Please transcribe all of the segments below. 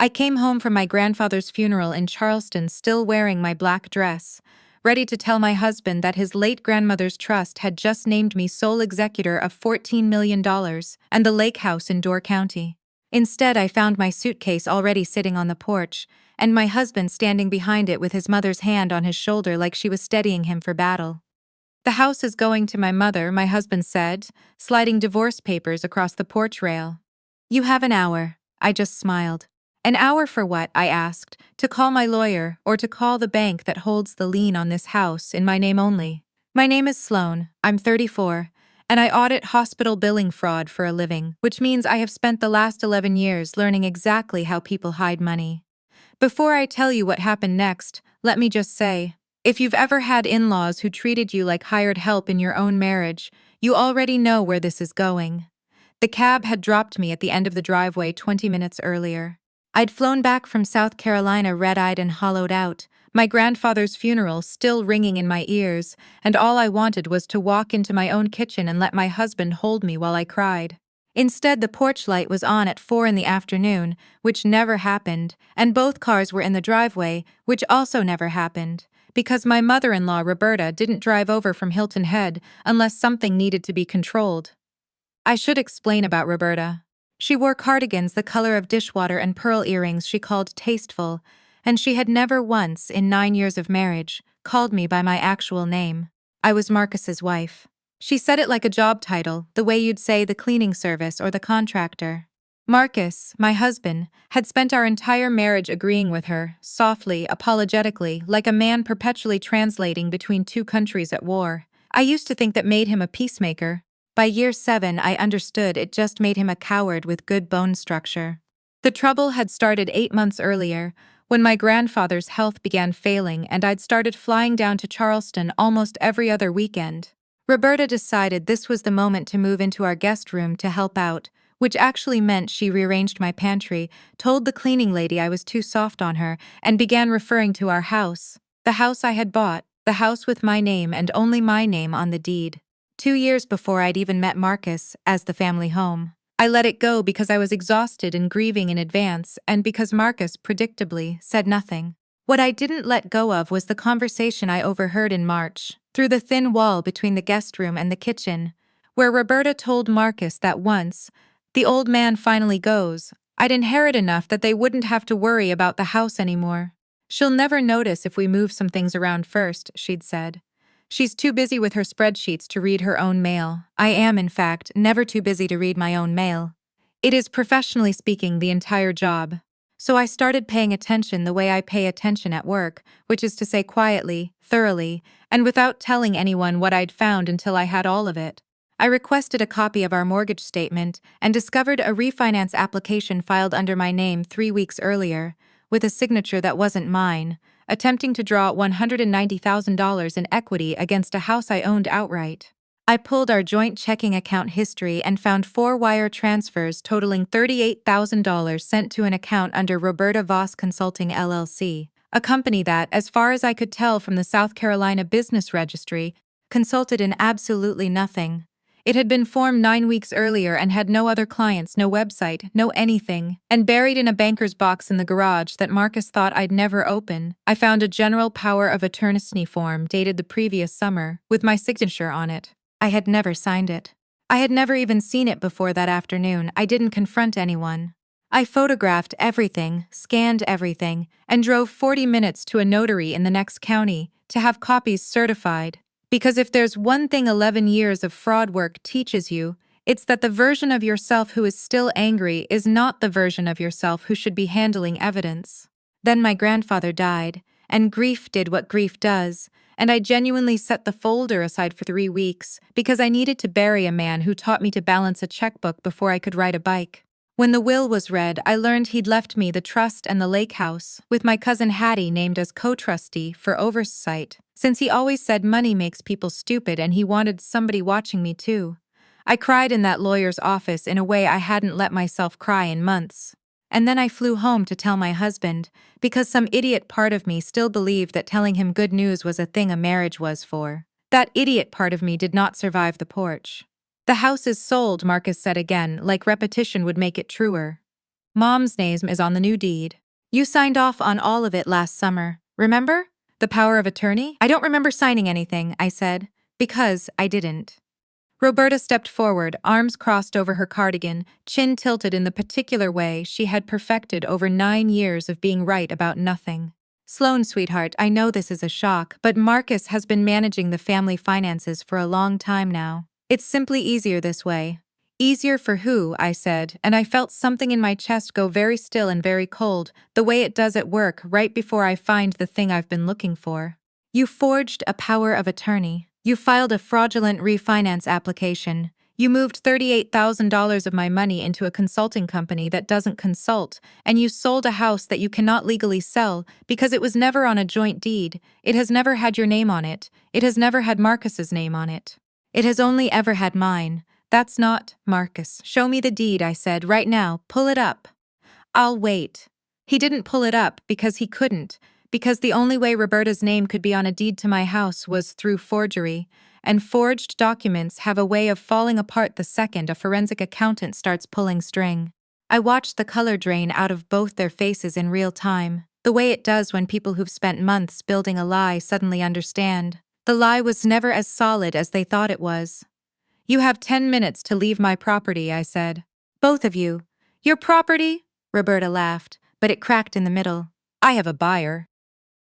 I came home from my grandfather's funeral in Charleston still wearing my black dress, ready to tell my husband that his late grandmother's trust had just named me sole executor of $14 million and the lake house in Door County. Instead, I found my suitcase already sitting on the porch, and my husband standing behind it with his mother's hand on his shoulder like she was steadying him for battle. "The house is going to my mother," my husband said, sliding divorce papers across the porch rail. "You have an hour," I just smiled. "An hour for what?" I asked. "To call my lawyer, or to call the bank that holds the lien on this house in my name only. My name is Sloan, I'm 34, and I audit hospital billing fraud for a living, which means I have spent the last 11 years learning exactly how people hide money. Before I tell you what happened next, let me just say, if you've ever had in-laws who treated you like hired help in your own marriage, you already know where this is going." The cab had dropped me at the end of the driveway 20 minutes earlier. I'd flown back from South Carolina red-eyed and hollowed out, my grandfather's funeral still ringing in my ears, and all I wanted was to walk into my own kitchen and let my husband hold me while I cried. Instead, the porch light was on at 4 in the afternoon, which never happened, and both cars were in the driveway, which also never happened, because my mother-in-law Roberta didn't drive over from Hilton Head unless something needed to be controlled. I should explain about Roberta. She wore cardigans the color of dishwater and pearl earrings she called tasteful, and she had never once, in 9 years of marriage, called me by my actual name. I was Marcus's wife. She said it like a job title, the way you'd say the cleaning service or the contractor. Marcus, my husband, had spent our entire marriage agreeing with her, softly, apologetically, like a man perpetually translating between two countries at war. I used to think that made him a peacemaker. By year 7, I understood it just made him a coward with good bone structure. The trouble had started 8 months earlier, when my grandfather's health began failing and I'd started flying down to Charleston almost every other weekend. Roberta decided this was the moment to move into our guest room to help out, which actually meant she rearranged my pantry, told the cleaning lady I was too soft on her, and began referring to our house, the house I had bought, the house with my name and only my name on the deed. 2 years before I'd even met Marcus, as the family home. I let it go because I was exhausted and grieving in advance, and because Marcus, predictably, said nothing. What I didn't let go of was the conversation I overheard in March, through the thin wall between the guest room and the kitchen, where Roberta told Marcus that once the old man finally goes, I'd inherit enough that they wouldn't have to worry about the house anymore. "She'll never notice if we move some things around first," she'd said. "She's too busy with her spreadsheets to read her own mail." I am, in fact, never too busy to read my own mail. It is, professionally speaking, the entire job. So I started paying attention the way I pay attention at work, which is to say quietly, thoroughly, and without telling anyone what I'd found until I had all of it. I requested a copy of our mortgage statement and discovered a refinance application filed under my name 3 weeks earlier, with a signature that wasn't mine, attempting to draw $190,000 in equity against a house I owned outright. I pulled our joint checking account history and found 4 wire transfers totaling $38,000 sent to an account under Roberta Voss Consulting LLC, a company that, as far as I could tell from the South Carolina Business Registry, consulted in absolutely nothing. It had been formed 9 weeks earlier and had no other clients, no website, no anything, and buried in a banker's box in the garage that Marcus thought I'd never open, I found a general power of attorney form dated the previous summer, with my signature on it. I had never signed it. I had never even seen it before that afternoon. I didn't confront anyone. I photographed everything, scanned everything, and drove 40 minutes to a notary in the next county to have copies certified. Because if there's one thing 11 years of fraud work teaches you, it's that the version of yourself who is still angry is not the version of yourself who should be handling evidence. Then my grandfather died, and grief did what grief does, and I genuinely set the folder aside for 3 weeks because I needed to bury a man who taught me to balance a checkbook before I could ride a bike. When the will was read, I learned he'd left me the trust and the lake house, with my cousin Hattie named as co-trustee for oversight, since he always said money makes people stupid and he wanted somebody watching me too. I cried in that lawyer's office in a way I hadn't let myself cry in months. And then I flew home to tell my husband, because some idiot part of me still believed that telling him good news was a thing a marriage was for. That idiot part of me did not survive the porch. "The house is sold," Marcus said again, like repetition would make it truer. Mom's name is on the new deed. You signed off on all of it last summer, remember? The power of attorney? I don't remember signing anything, I said, because I didn't. Roberta stepped forward, arms crossed over her cardigan, chin tilted in the particular way she had perfected over 9 years of being right about nothing. Sloan, sweetheart, I know this is a shock, but Marcus has been managing the family finances for a long time now. It's simply easier this way. Easier for who? I said, and I felt something in my chest go very still and very cold, the way it does at work right before I find the thing I've been looking for. You forged a power of attorney. You filed a fraudulent refinance application. You moved $38,000 of my money into a consulting company that doesn't consult, and you sold a house that you cannot legally sell because it was never on a joint deed. It has never had your name on it. It has never had Marcus's name on it. It has only ever had mine. That's not Marcus. Show me the deed, I said, right now. Pull it up. I'll wait. He didn't pull it up because he couldn't, because the only way Roberta's name could be on a deed to my house was through forgery, and forged documents have a way of falling apart the second a forensic accountant starts pulling string. I watched the color drain out of both their faces in real time, the way it does when people who've spent months building a lie suddenly understand. The lie was never as solid as they thought it was. You have 10 minutes to leave my property, I said. Both of you. Your property? Roberta laughed, but it cracked in the middle. I have a buyer.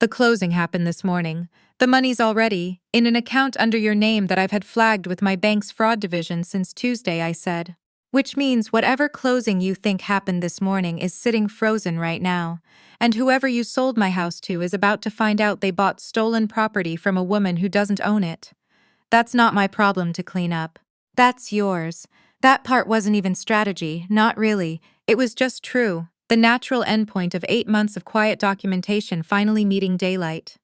The closing happened this morning. The money's already in an account under your name that I've had flagged with my bank's fraud division since Tuesday, I said. Which means whatever closing you think happened this morning is sitting frozen right now, and whoever you sold my house to is about to find out they bought stolen property from a woman who doesn't own it. That's not my problem to clean up. That's yours. That part wasn't even strategy, not really. It was just true. The natural endpoint of 8 months of quiet documentation finally meeting daylight.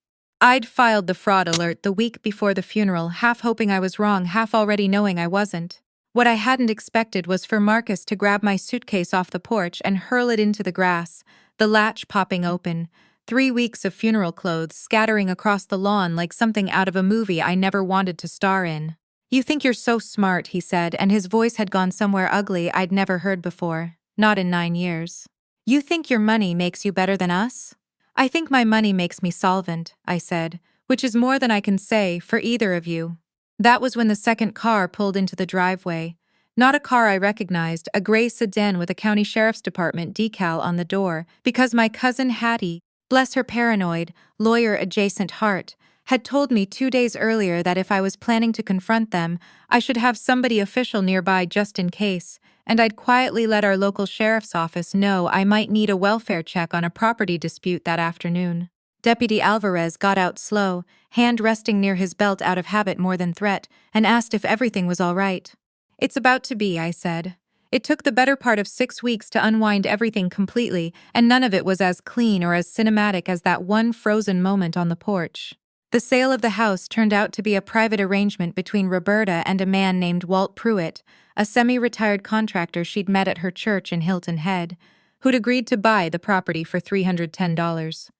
I'd filed the fraud alert the week before the funeral, half hoping I was wrong, half already knowing I wasn't. What I hadn't expected was for Marcus to grab my suitcase off the porch and hurl it into the grass, the latch popping open. 3 weeks of funeral clothes scattering across the lawn like something out of a movie I never wanted to star in. You think you're so smart, he said, and his voice had gone somewhere ugly I'd never heard before, not in 9 years. You think your money makes you better than us? I think my money makes me solvent, I said, which is more than I can say for either of you. That was when the second car pulled into the driveway. Not a car I recognized, a gray sedan with a county sheriff's department decal on the door, because my cousin Hattie, bless her paranoid, lawyer-adjacent heart, had told me 2 days earlier that if I was planning to confront them, I should have somebody official nearby just in case, and I'd quietly let our local sheriff's office know I might need a welfare check on a property dispute that afternoon. Deputy Alvarez got out slow, hand resting near his belt out of habit more than threat, and asked if everything was all right. It's about to be, I said. It took the better part of 6 weeks to unwind everything completely, and none of it was as clean or as cinematic as that one frozen moment on the porch. The sale of the house turned out to be a private arrangement between Roberta and a man named Walt Pruitt, a semi-retired contractor she'd met at her church in Hilton Head, who'd agreed to buy the property for $310.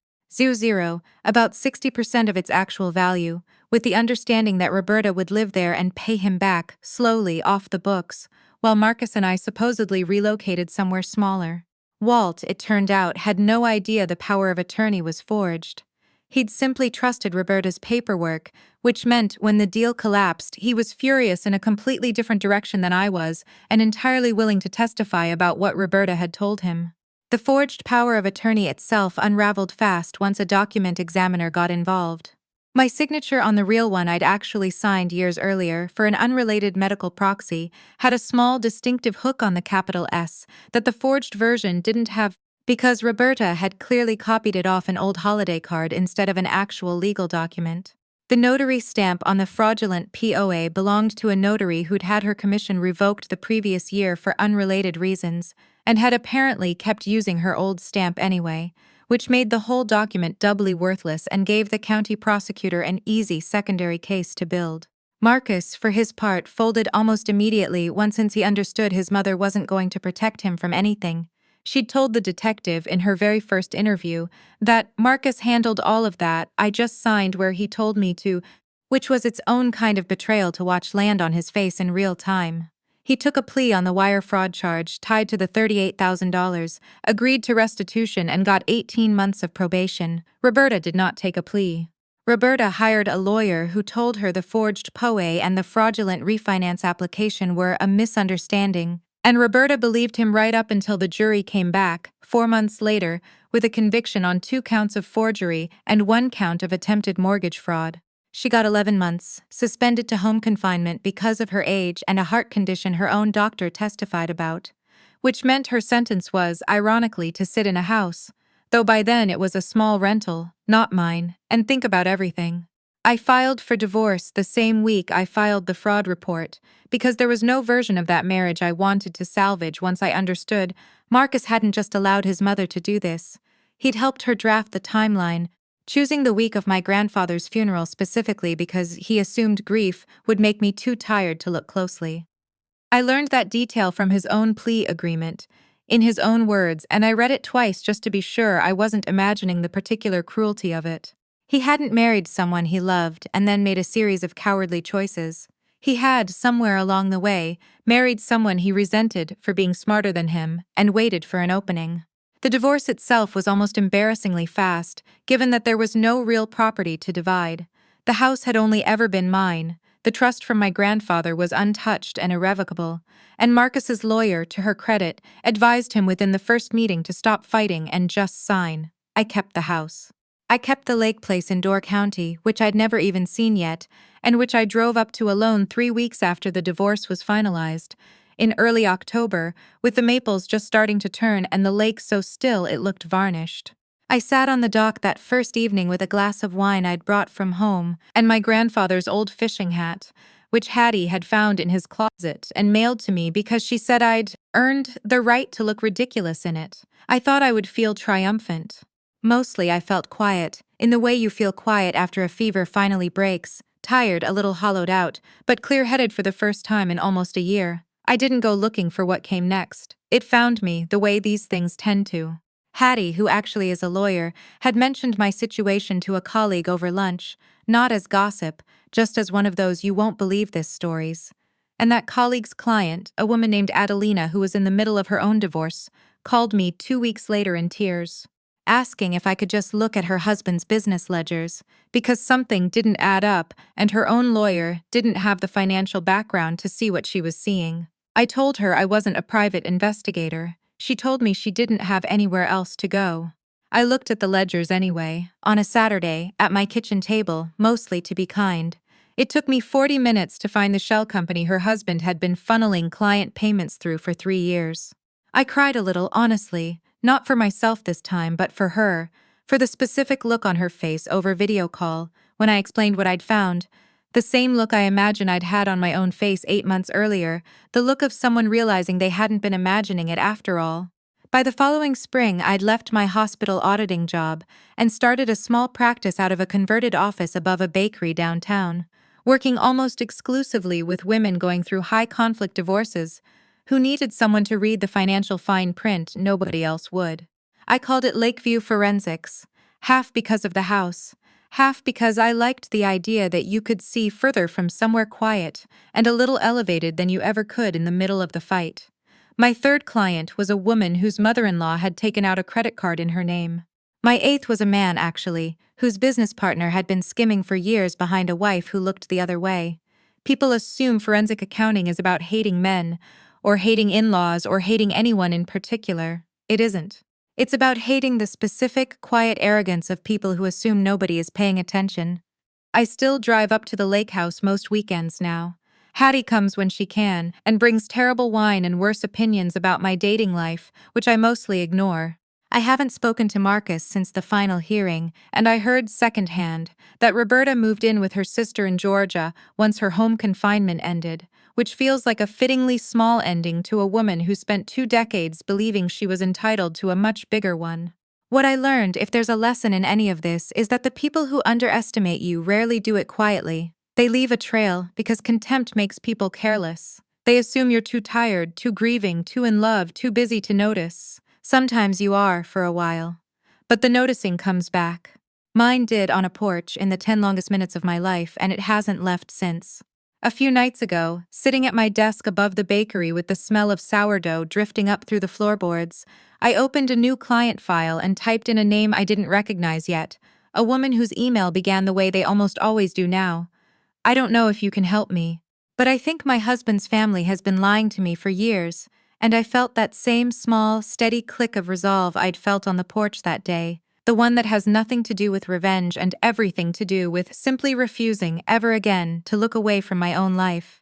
About 60% of its actual value, with the understanding that Roberta would live there and pay him back, slowly, off the books, while Marcus and I supposedly relocated somewhere smaller. Walt, it turned out, had no idea the power of attorney was forged. He'd simply trusted Roberta's paperwork, which meant when the deal collapsed, he was furious in a completely different direction than I was, and entirely willing to testify about what Roberta had told him. The forged power of attorney itself unraveled fast once a document examiner got involved. My signature on the real one I'd actually signed years earlier for an unrelated medical proxy had a small distinctive hook on the capital S that the forged version didn't have because Roberta had clearly copied it off an old holiday card instead of an actual legal document. The notary stamp on the fraudulent POA belonged to a notary who'd had her commission revoked the previous year for unrelated reasons, and had apparently kept using her old stamp anyway, which made the whole document doubly worthless and gave the county prosecutor an easy secondary case to build. Marcus, for his part, folded almost immediately since he understood his mother wasn't going to protect him from anything. She'd told the detective in her very first interview that Marcus handled all of that, I just signed where he told me to, which was its own kind of betrayal to watch land on his face in real time. He took a plea on the wire fraud charge tied to the $38,000, agreed to restitution, and got 18 months of probation. Roberta did not take a plea. Roberta hired a lawyer who told her the forged POA and the fraudulent refinance application were a misunderstanding, and Roberta believed him right up until the jury came back, 4 months later, with a conviction on 2 counts of forgery and 1 count of attempted mortgage fraud. She got 11 months, suspended to home confinement because of her age and a heart condition her own doctor testified about, which meant her sentence was, ironically, to sit in a house, though by then it was a small rental, not mine, and think about everything. I filed for divorce the same week I filed the fraud report, because there was no version of that marriage I wanted to salvage once I understood Marcus hadn't just allowed his mother to do this. He'd helped her draft the timeline, choosing the week of my grandfather's funeral specifically because he assumed grief would make me too tired to look closely. I learned that detail from his own plea agreement, in his own words, and I read it twice just to be sure I wasn't imagining the particular cruelty of it. He hadn't married someone he loved and then made a series of cowardly choices. He had, somewhere along the way, married someone he resented for being smarter than him and waited for an opening. The divorce itself was almost embarrassingly fast, given that there was no real property to divide. The house had only ever been mine, the trust from my grandfather was untouched and irrevocable, and Marcus's lawyer, to her credit, advised him within the first meeting to stop fighting and just sign. I kept the house. I kept the lake place in Door County, which I'd never even seen yet, and which I drove up to alone 3 weeks after the divorce was finalized, in early October, with the maples just starting to turn and the lake so still it looked varnished. I sat on the dock that first evening with a glass of wine I'd brought from home and my grandfather's old fishing hat, which Hattie had found in his closet and mailed to me because she said I'd earned the right to look ridiculous in it. I thought I would feel triumphant. Mostly I felt quiet, in the way you feel quiet after a fever finally breaks, tired, a little hollowed out, but clear-headed for the first time in almost a year. I didn't go looking for what came next. It found me, the way these things tend to. Hattie, who actually is a lawyer, had mentioned my situation to a colleague over lunch, not as gossip, just as one of those you won't believe this stories. And that colleague's client, a woman named Adelina who was in the middle of her own divorce, called me 2 weeks later in tears, asking if I could just look at her husband's business ledgers, because something didn't add up and her own lawyer didn't have the financial background to see what she was seeing. I told her I wasn't a private investigator. She told me she didn't have anywhere else to go. I looked at the ledgers anyway, on a Saturday, at my kitchen table, mostly to be kind. It took me 40 minutes to find the shell company her husband had been funneling client payments through for 3 years. I cried a little, honestly, not for myself this time, but for her, for the specific look on her face over video call, when I explained what I'd found. The same look I imagine I'd had on my own face 8 months earlier, the look of someone realizing they hadn't been imagining it after all. By the following spring, I'd left my hospital auditing job and started a small practice out of a converted office above a bakery downtown, working almost exclusively with women going through high-conflict divorces who needed someone to read the financial fine print nobody else would. I called it Lakeview Forensics, half because of the house, half because I liked the idea that you could see further from somewhere quiet and a little elevated than you ever could in the middle of the fight. My third client was a woman whose mother-in-law had taken out a credit card in her name. My eighth was a man, actually, whose business partner had been skimming for years behind a wife who looked the other way. People assume forensic accounting is about hating men, or hating in-laws, or hating anyone in particular. It isn't. It's about hating the specific, quiet arrogance of people who assume nobody is paying attention. I still drive up to the lake house most weekends now. Hattie comes when she can, and brings terrible wine and worse opinions about my dating life, which I mostly ignore. I haven't spoken to Marcus since the final hearing, and I heard secondhand that Roberta moved in with her sister in Georgia once her home confinement ended, which feels like a fittingly small ending to a woman who spent 2 decades believing she was entitled to a much bigger one. What I learned, if there's a lesson in any of this, is that the people who underestimate you rarely do it quietly. They leave a trail because contempt makes people careless. They assume you're too tired, too grieving, too in love, too busy to notice. Sometimes you are, for a while. But the noticing comes back. Mine did on a porch in the 10 longest minutes of my life, and it hasn't left since. A few nights ago, sitting at my desk above the bakery with the smell of sourdough drifting up through the floorboards, I opened a new client file and typed in a name I didn't recognize yet, a woman whose email began the way they almost always do now. I don't know if you can help me, but I think my husband's family has been lying to me for years, and I felt that same small, steady click of resolve I'd felt on the porch that day, the one that has nothing to do with revenge and everything to do with simply refusing ever again to look away from my own life.